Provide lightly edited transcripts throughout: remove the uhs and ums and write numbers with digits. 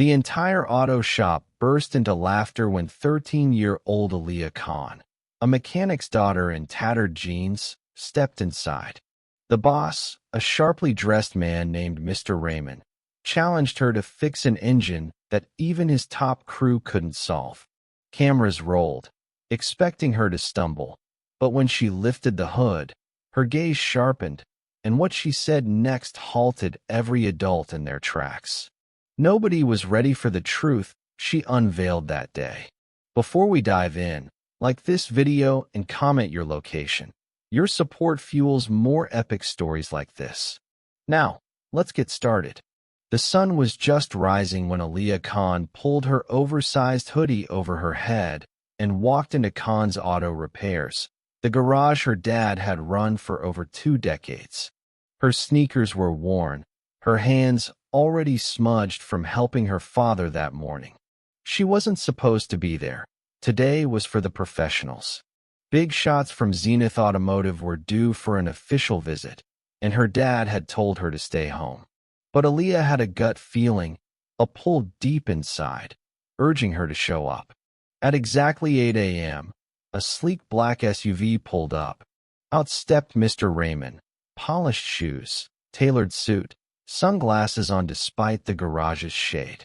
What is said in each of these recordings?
The entire auto shop burst into laughter when 13-year-old Aaliyah Khan, a mechanic's daughter in tattered jeans, stepped inside. The boss, a sharply dressed man named Mr. Raymond, challenged her to fix an engine that even his top crew couldn't solve. Cameras rolled, expecting her to stumble, but when she lifted the hood, her gaze sharpened, and what she said next halted every adult in their tracks. Nobody was ready for the truth she unveiled that day. Before we dive in, like this video and comment your location. Your support fuels more epic stories like this. Now, let's get started. The sun was just rising when Aaliyah Khan pulled her oversized hoodie over her head and walked into Khan's Auto Repairs, the garage her dad had run for over 2 decades. Her sneakers were worn, her hands already smudged from helping her father that morning. She wasn't supposed to be there. Today was for the professionals. Big shots from Zenith Automotive were due for an official visit, and her dad had told her to stay home. But Aaliyah had a gut feeling, a pull deep inside, urging her to show up. At exactly 8 a.m., a sleek black SUV pulled up. Out stepped Mr. Raymond, polished shoes, tailored suit, sunglasses on despite the garage's shade.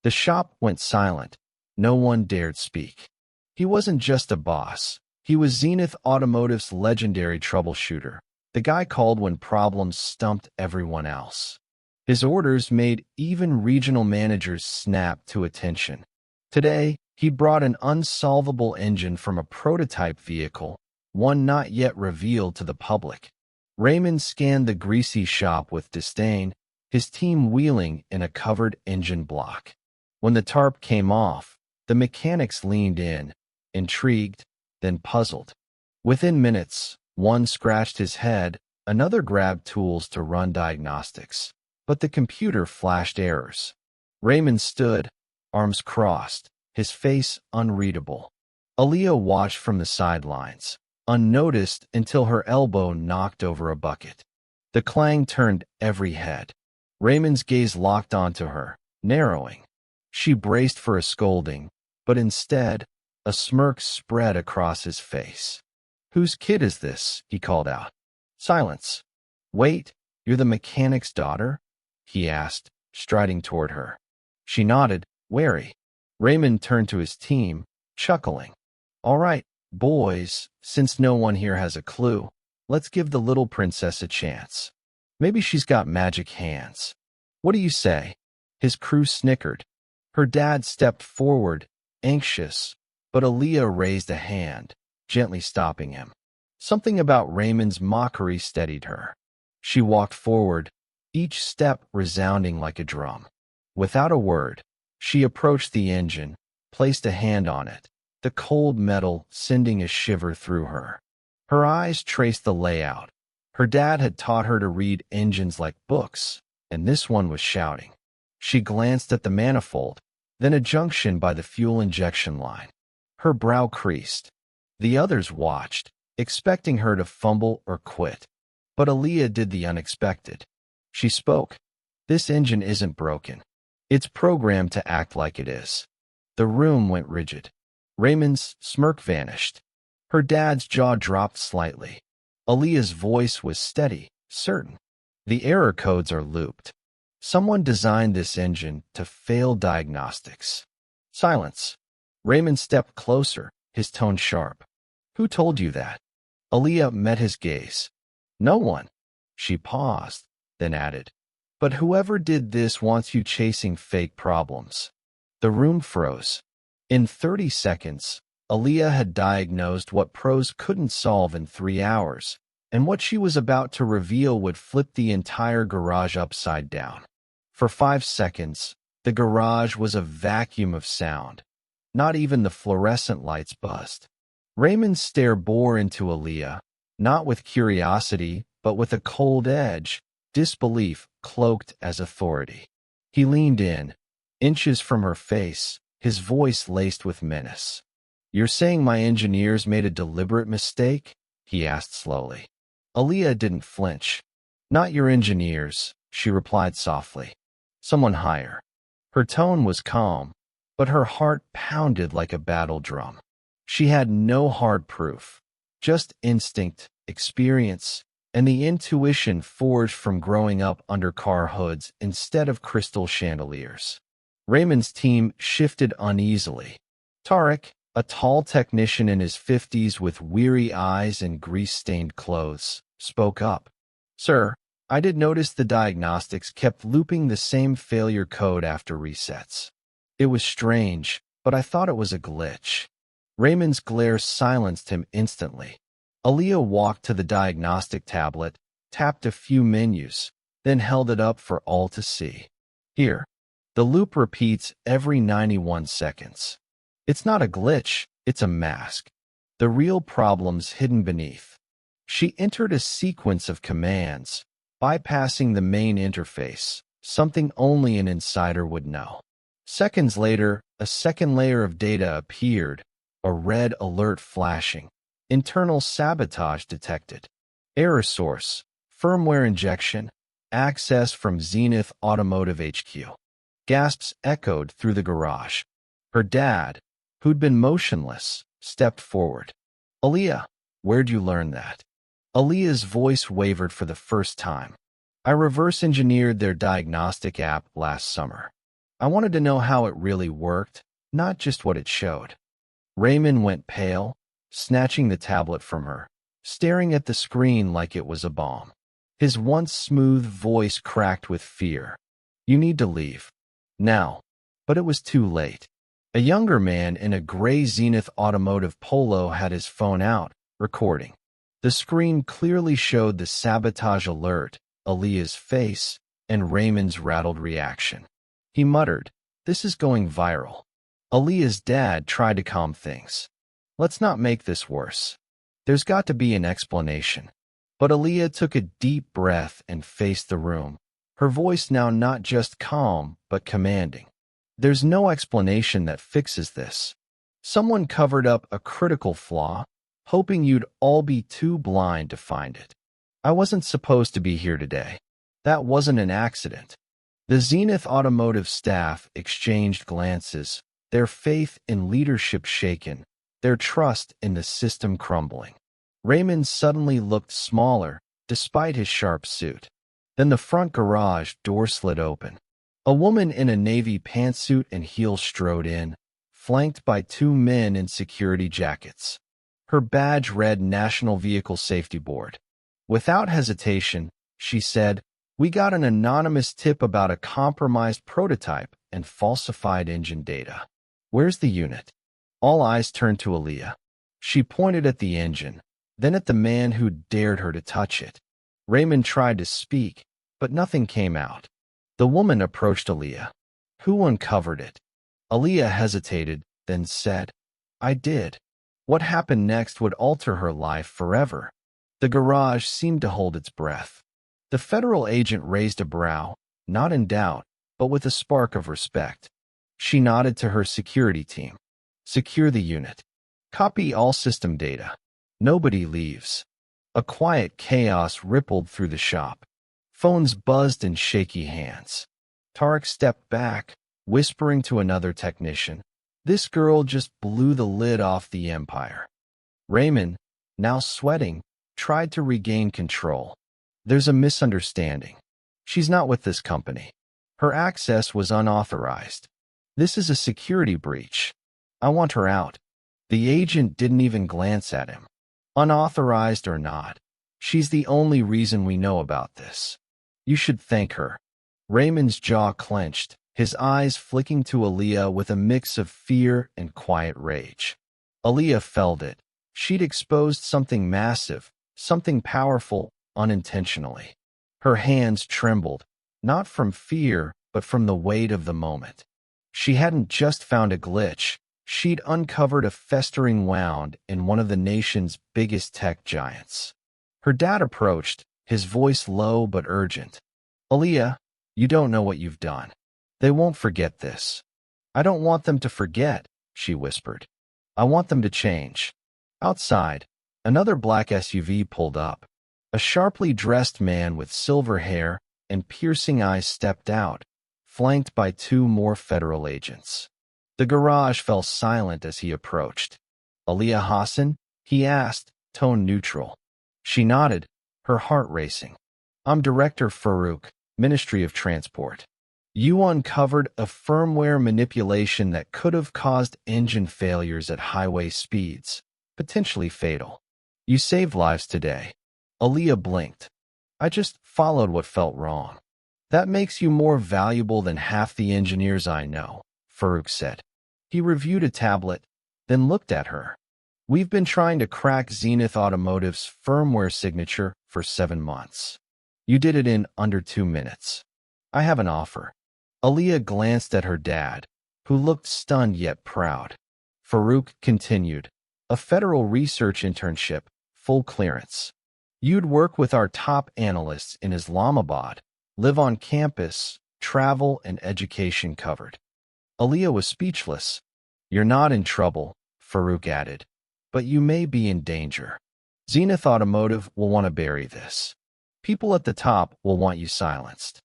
The shop went silent. No one dared speak. He wasn't just a boss. He was Zenith Automotive's legendary troubleshooter, the guy called when problems stumped everyone else. His orders made even regional managers snap to attention. Today, he brought an unsolvable engine from a prototype vehicle, one not yet revealed to the public. Raymond scanned the greasy shop with disdain, his team wheeling in a covered engine block. When the tarp came off, the mechanics leaned in, intrigued, then puzzled. Within minutes, one scratched his head, another grabbed tools to run diagnostics. But the computer flashed errors. Raymond stood, arms crossed, his face unreadable. Aaliyah watched from the sidelines, unnoticed until her elbow knocked over a bucket. The clang turned every head. Raymond's gaze locked onto her, narrowing. She braced for a scolding, but instead, a smirk spread across his face. "Whose kid is this?" he called out. Silence. "Wait, you're the mechanic's daughter?" he asked, striding toward her. She nodded, wary. Raymond turned to his team, chuckling. "All right, boys, since no one here has a clue, let's give the little princess a chance. Maybe she's got magic hands. What do you say?" His crew snickered. Her dad stepped forward, anxious, but Aaliyah raised a hand, gently stopping him. Something about Raymond's mockery steadied her. She walked forward, each step resounding like a drum. Without a word, she approached the engine, placed a hand on it, the cold metal sending a shiver through her. Her eyes traced the layout. Her dad had taught her to read engines like books, and this one was shouting. She glanced at the manifold, then a junction by the fuel injection line. Her brow creased. The others watched, expecting her to fumble or quit. But Aaliyah did the unexpected. She spoke. "This engine isn't broken. It's programmed to act like it is." The room went rigid. Raymond's smirk vanished. Her dad's jaw dropped slightly. Aaliyah's voice was steady, certain. "The error codes are looped. Someone designed this engine to fail diagnostics." Silence. Raymond stepped closer, his tone sharp. "Who told you that?" Aaliyah met his gaze. "No one." She paused, then added, "But whoever did this wants you chasing fake problems." The room froze. In 30 seconds, Aaliyah had diagnosed what pros couldn't solve in 3 hours, and what she was about to reveal would flip the entire garage upside down. For 5 seconds, the garage was a vacuum of sound. Not even the fluorescent lights buzzed. Raymond's stare bore into Aaliyah, not with curiosity, but with a cold edge, disbelief cloaked as authority. He leaned in, inches from her face, his voice laced with menace. "You're saying my engineers made a deliberate mistake?" he asked slowly. Aaliyah didn't flinch. "Not your engineers," she replied softly. "Someone higher." Her tone was calm, but her heart pounded like a battle drum. She had no hard proof, just instinct, experience, and the intuition forged from growing up under car hoods instead of crystal chandeliers. Raymond's team shifted uneasily. Tarek, a tall technician in his 50s with weary eyes and grease-stained clothes, spoke up. "Sir, I did notice the diagnostics kept looping the same failure code after resets. It was strange, but I thought it was a glitch." Raymond's glare silenced him instantly. Aaliyah walked to the diagnostic tablet, tapped a few menus, then held it up for all to see. "Here. The loop repeats every 91 seconds. It's not a glitch, it's a mask. The real problem's hidden beneath." She entered a sequence of commands, bypassing the main interface, something only an insider would know. Seconds later, a second layer of data appeared, a red alert flashing. Internal sabotage detected. Error source, firmware injection, access from Zenith Automotive HQ. Gasps echoed through the garage. Her dad, who'd been motionless, stepped forward. "Aaliyah, where'd you learn that?" Aaliyah's voice wavered for the first time. "I reverse-engineered their diagnostic app last summer. I wanted to know how it really worked, not just what it showed." Raymond went pale, snatching the tablet from her, staring at the screen like it was a bomb. His once smooth voice cracked with fear. "You need to leave. Now." But it was too late. A younger man in a gray Zenith Automotive polo had his phone out, recording. The screen clearly showed the sabotage alert, Aaliyah's face, and Raymond's rattled reaction. He muttered, "This is going viral." Aaliyah's dad tried to calm things. "Let's not make this worse. There's got to be an explanation." But Aaliyah took a deep breath and faced the room, her voice now not just calm, but commanding. "There's no explanation that fixes this. Someone covered up a critical flaw, hoping you'd all be too blind to find it. I wasn't supposed to be here today. That wasn't an accident." The Zenith Automotive staff exchanged glances, their faith in leadership shaken, their trust in the system crumbling. Raymond suddenly looked smaller, despite his sharp suit. Then the front garage door slid open. A woman in a navy pantsuit and heels strode in, flanked by two men in security jackets. Her badge read National Vehicle Safety Board. Without hesitation, she said, "We got an anonymous tip about a compromised prototype and falsified engine data. Where's the unit?" All eyes turned to Aaliyah. She pointed at the engine, then at the man who dared her to touch it. Raymond tried to speak, but nothing came out. The woman approached Aaliyah. "Who uncovered it?" Aaliyah hesitated, then said, "I did." What happened next would alter her life forever. The garage seemed to hold its breath. The federal agent raised a brow, not in doubt, but with a spark of respect. She nodded to her security team. "Secure the unit. Copy all system data. Nobody leaves." A quiet chaos rippled through the shop. Phones buzzed in shaky hands. Tarek stepped back, whispering to another technician, "This girl just blew the lid off the empire." Raymond, now sweating, tried to regain control. "There's a misunderstanding. She's not with this company. Her access was unauthorized. This is a security breach. I want her out." The agent didn't even glance at him. "Unauthorized or not, she's the only reason we know about this. You should thank her." Raymond's jaw clenched, his eyes flicking to Aaliyah with a mix of fear and quiet rage. Aaliyah felt it. She'd exposed something massive, something powerful, unintentionally. Her hands trembled, not from fear, but from the weight of the moment. She hadn't just found a glitch. She'd uncovered a festering wound in one of the nation's biggest tech giants. Her dad approached, his voice low but urgent. "Aaliyah, you don't know what you've done. They won't forget this." "I don't want them to forget," she whispered. "I want them to change." Outside, another black SUV pulled up. A sharply dressed man with silver hair and piercing eyes stepped out, flanked by two more federal agents. The garage fell silent as he approached. "Aliyah Hassan?" he asked, tone neutral. She nodded, her heart racing. "I'm Director Farouk, Ministry of Transport. You uncovered a firmware manipulation that could have caused engine failures at highway speeds, potentially fatal. You saved lives today." Aliyah blinked. "I just followed what felt wrong." "That makes you more valuable than half the engineers I know," Farouk said. He reviewed a tablet, then looked at her. "We've been trying to crack Zenith Automotive's firmware signature for 7 months. You did it in under 2 minutes. I have an offer." Aliyah glanced at her dad, who looked stunned yet proud. Farouk continued, "A federal research internship, full clearance. You'd work with our top analysts in Islamabad, live on campus, travel and education covered." Aliyah was speechless. "You're not in trouble," Farouk added, "but you may be in danger. Zenith Automotive will want to bury this. People at the top will want you silenced.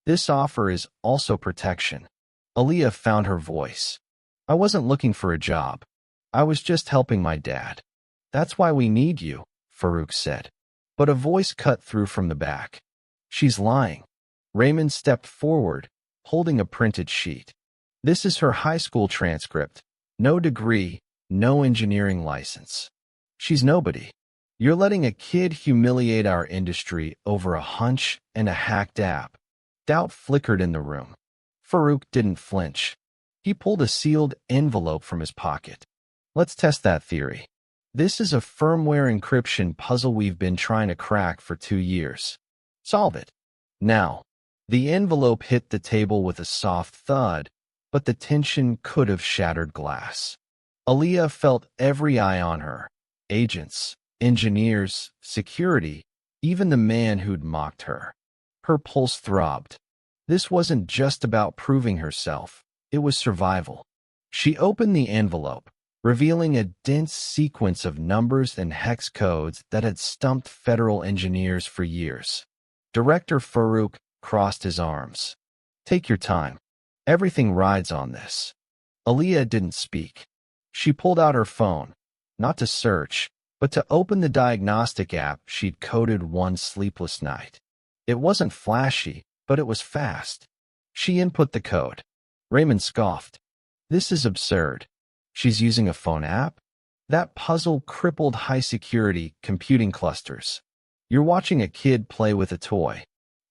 This offer is also protection." Aliyah found her voice. "I wasn't looking for a job. I was just helping my dad." "That's why we need you," Farouk said. But a voice cut through from the back. "She's lying." Raymond stepped forward, holding a printed sheet. "This is her high school transcript. No degree, no engineering license. She's nobody. You're letting a kid humiliate our industry over a hunch and a hacked app." Doubt flickered in the room. Farouk didn't flinch. He pulled a sealed envelope from his pocket. "Let's test that theory. This is a firmware encryption puzzle we've been trying to crack for 2 years. Solve it. Now." The envelope hit the table with a soft thud, but the tension could have shattered glass. Aliyah felt every eye on her. Agents, engineers, security, even the man who'd mocked her. Her pulse throbbed. This wasn't just about proving herself. It was survival. She opened the envelope, revealing a dense sequence of numbers and hex codes that had stumped federal engineers for years. Director Farouk crossed his arms. "Take your time. Everything rides on this." Aliyah didn't speak. She pulled out her phone, not to search, but to open the diagnostic app she'd coded one sleepless night. It wasn't flashy, but it was fast. She input the code. Raymond scoffed. "This is absurd. She's using a phone app? That puzzle crippled high-security computing clusters. You're watching a kid play with a toy."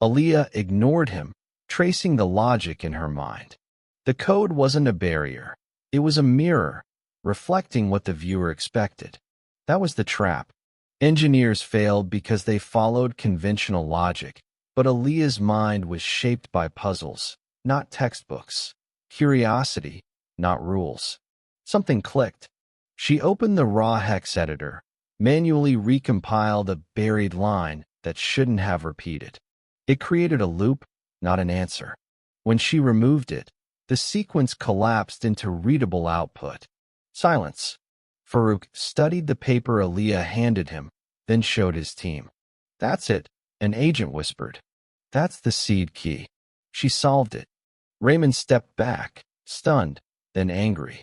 Aliyah ignored him, tracing the logic in her mind. The code wasn't a barrier. It was a mirror, reflecting what the viewer expected. That was the trap. Engineers failed because they followed conventional logic, but Aliyah's mind was shaped by puzzles, not textbooks. Curiosity, not rules. Something clicked. She opened the raw hex editor, manually recompiled a buried line that shouldn't have repeated. It created a loop, not an answer. When she removed it, the sequence collapsed into readable output. Silence. Farouk studied the paper Aliyah handed him, then showed his team. "That's it," an agent whispered. "That's the seed key." She solved it. Raymond stepped back, stunned, then angry.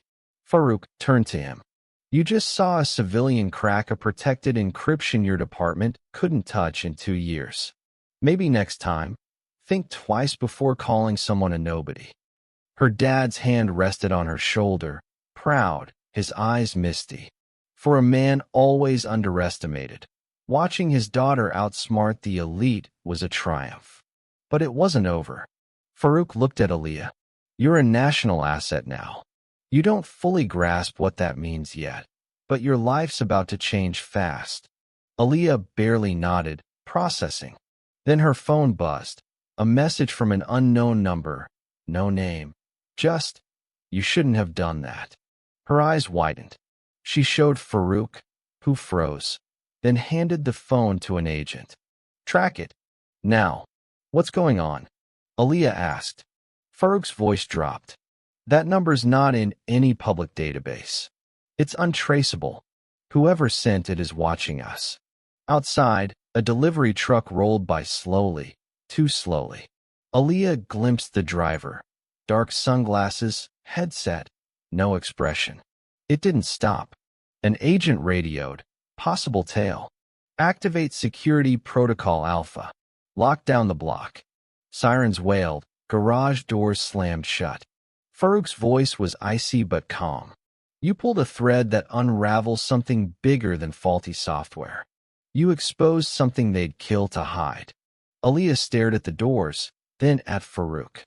Farouk turned to him. "You just saw a civilian crack a protected encryption your department couldn't touch in 2 years. Maybe next time, think twice before calling someone a nobody." Her dad's hand rested on her shoulder, proud, his eyes misty. For a man always underestimated, watching his daughter outsmart the elite was a triumph. But it wasn't over. Farouk looked at Aliyah. "You're a national asset now. You don't fully grasp what that means yet, but your life's about to change fast." Aliyah barely nodded, processing. Then her phone buzzed. A message from an unknown number, no name. Just, "You shouldn't have done that." Her eyes widened. She showed Farouk, who froze, then handed the phone to an agent. "Track it. Now." "What's going on?" Aliyah asked. Farouk's voice dropped. "That number's not in any public database. It's untraceable. Whoever sent it is watching us." Outside, a delivery truck rolled by slowly, too slowly. Aaliyah glimpsed the driver. Dark sunglasses, headset, no expression. It didn't stop. An agent radioed. Possible tail. Activate Security Protocol Alpha. Lock down the block. Sirens wailed. Garage doors slammed shut. Farouk's voice was icy but calm. You pulled a thread that unravels something bigger than faulty software. You exposed something they'd kill to hide. Aaliyah stared at the doors, then at Farouk.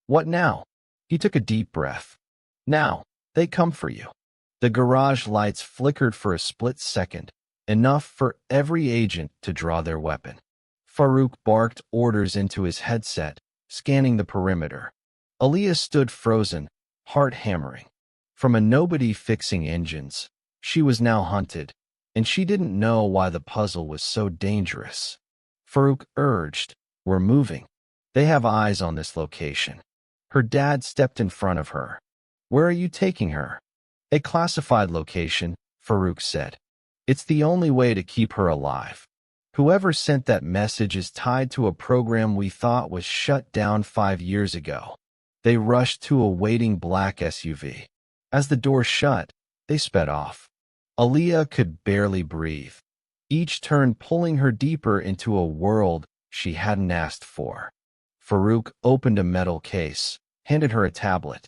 What now? He took a deep breath. Now, they come for you. The garage lights flickered for a split second, enough for every agent to draw their weapon. Farouk barked orders into his headset, scanning the perimeter. Aaliyah stood frozen, heart hammering. From a nobody fixing engines, she was now hunted, and she didn't know why the puzzle was so dangerous. Farouk urged, "We're moving. They have eyes on this location." Her dad stepped in front of her. "Where are you taking her?" "A classified location," Farouk said. "It's the only way to keep her alive. Whoever sent that message is tied to a program we thought was shut down 5 years ago." They rushed to a waiting black SUV. As the door shut, they sped off. Aaliyah could barely breathe, each turn pulling her deeper into a world she hadn't asked for. Farouk opened a metal case, handed her a tablet.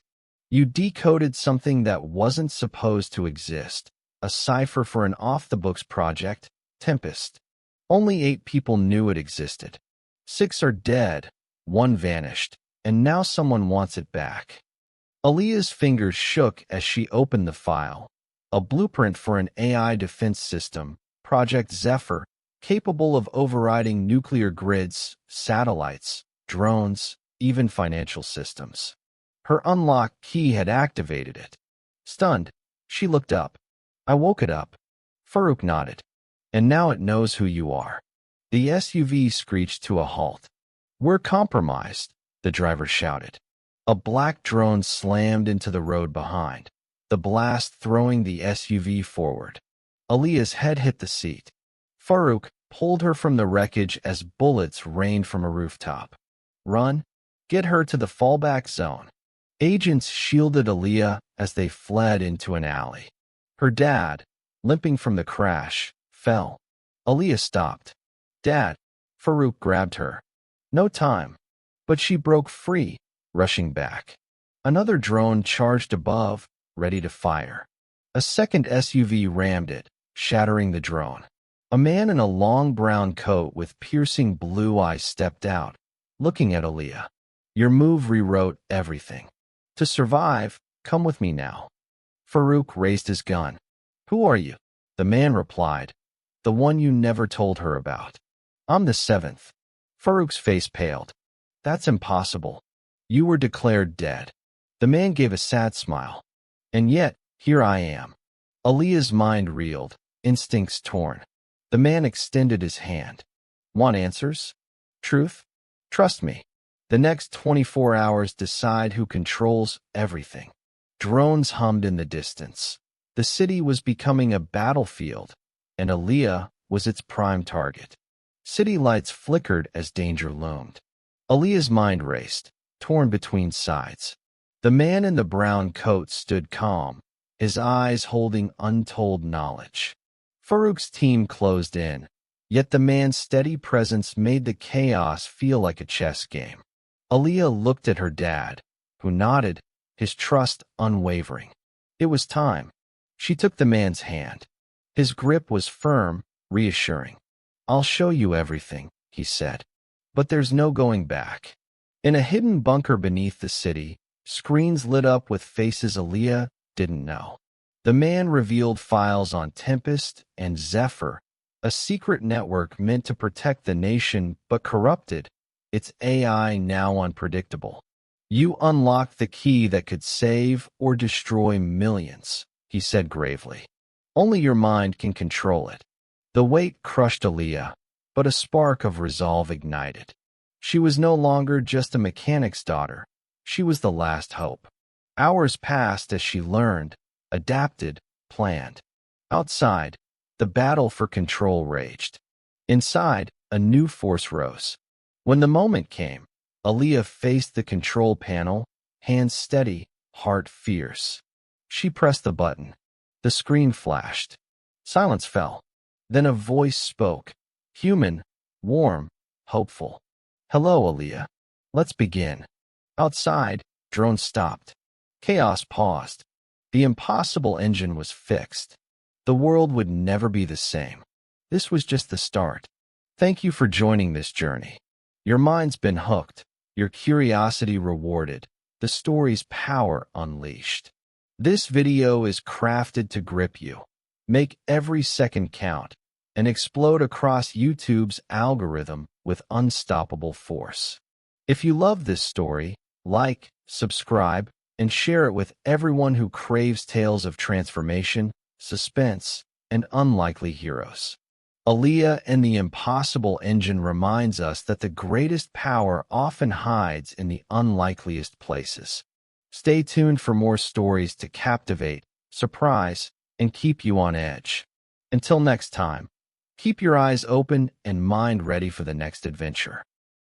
"You decoded something that wasn't supposed to exist, a cipher for an off-the-books project, Tempest. Only 8 people knew it existed. 6 are dead, 1 vanished, and now someone wants it back." Aaliyah's fingers shook as she opened the file. A blueprint for an AI defense system, Project Zephyr, capable of overriding nuclear grids, satellites, drones, even financial systems. Her unlock key had activated it. Stunned, she looked up. "I woke it up." Farouk nodded. "And now it knows who you are." The SUV screeched to a halt. "We're compromised," the driver shouted. A black drone slammed into the road behind, the blast throwing the SUV forward. Aaliyah's head hit the seat. Farouk pulled her from the wreckage as bullets rained from a rooftop. "Run. Get her to the fallback zone." Agents shielded Aaliyah as they fled into an alley. Her dad, limping from the crash, fell. Aaliyah stopped. "Dad." Farouk grabbed her. "No time." But she broke free, rushing back. Another drone charged above, ready to fire. A second SUV rammed it, shattering the drone. A man in a long brown coat with piercing blue eyes stepped out, looking at Aaliyah. "Your move rewrote everything. To survive, come with me now." Farouk raised his gun. "Who are you?" The man replied. "The one you never told her about." "I'm the 7th. Farouk's face paled. "That's impossible. You were declared dead." The man gave a sad smile. "And yet, here I am." Aaliyah's mind reeled, instincts torn. The man extended his hand. "Want answers? Truth? Trust me. The next 24 hours decide who controls everything." Drones hummed in the distance. The city was becoming a battlefield, and Aaliyah was its prime target. City lights flickered as danger loomed. Aaliyah's mind raced, torn between sides. The man in the brown coat stood calm, his eyes holding untold knowledge. Farouk's team closed in, yet the man's steady presence made the chaos feel like a chess game. Aaliyah looked at her dad, who nodded, his trust unwavering. It was time. She took the man's hand. His grip was firm, reassuring. "I'll show you everything," he said. "But there's no going back." In a hidden bunker beneath the city, screens lit up with faces Aaliyah didn't know. The man revealed files on Tempest and Zephyr, a secret network meant to protect the nation but corrupted, its AI now unpredictable. "You unlocked the key that could save or destroy millions," he said gravely. "Only your mind can control it." The weight crushed Aaliyah, but a spark of resolve ignited. She was no longer just a mechanic's daughter. She was the last hope. Hours passed as she learned, adapted, planned. Outside, the battle for control raged. Inside, a new force rose. When the moment came, Aaliyah faced the control panel, hands steady, heart fierce. She pressed the button. The screen flashed. Silence fell. Then a voice spoke. Human, warm, hopeful. Hello, Aaliyah. Let's begin. Outside, drone stopped. Chaos paused. The impossible engine was fixed. The world would never be the same. This was just the start. Thank you for joining this journey. Your mind's been hooked, your curiosity rewarded, the story's power unleashed. This video is crafted to grip you, make every second count, and explode across YouTube's algorithm with unstoppable force. If you love this story, like, subscribe, and share it with everyone who craves tales of transformation, suspense, and unlikely heroes. Aaliyah and the Impossible Engine reminds us that the greatest power often hides in the unlikeliest places. Stay tuned for more stories to captivate, surprise, and keep you on edge. Until next time, keep your eyes open and mind ready for the next adventure.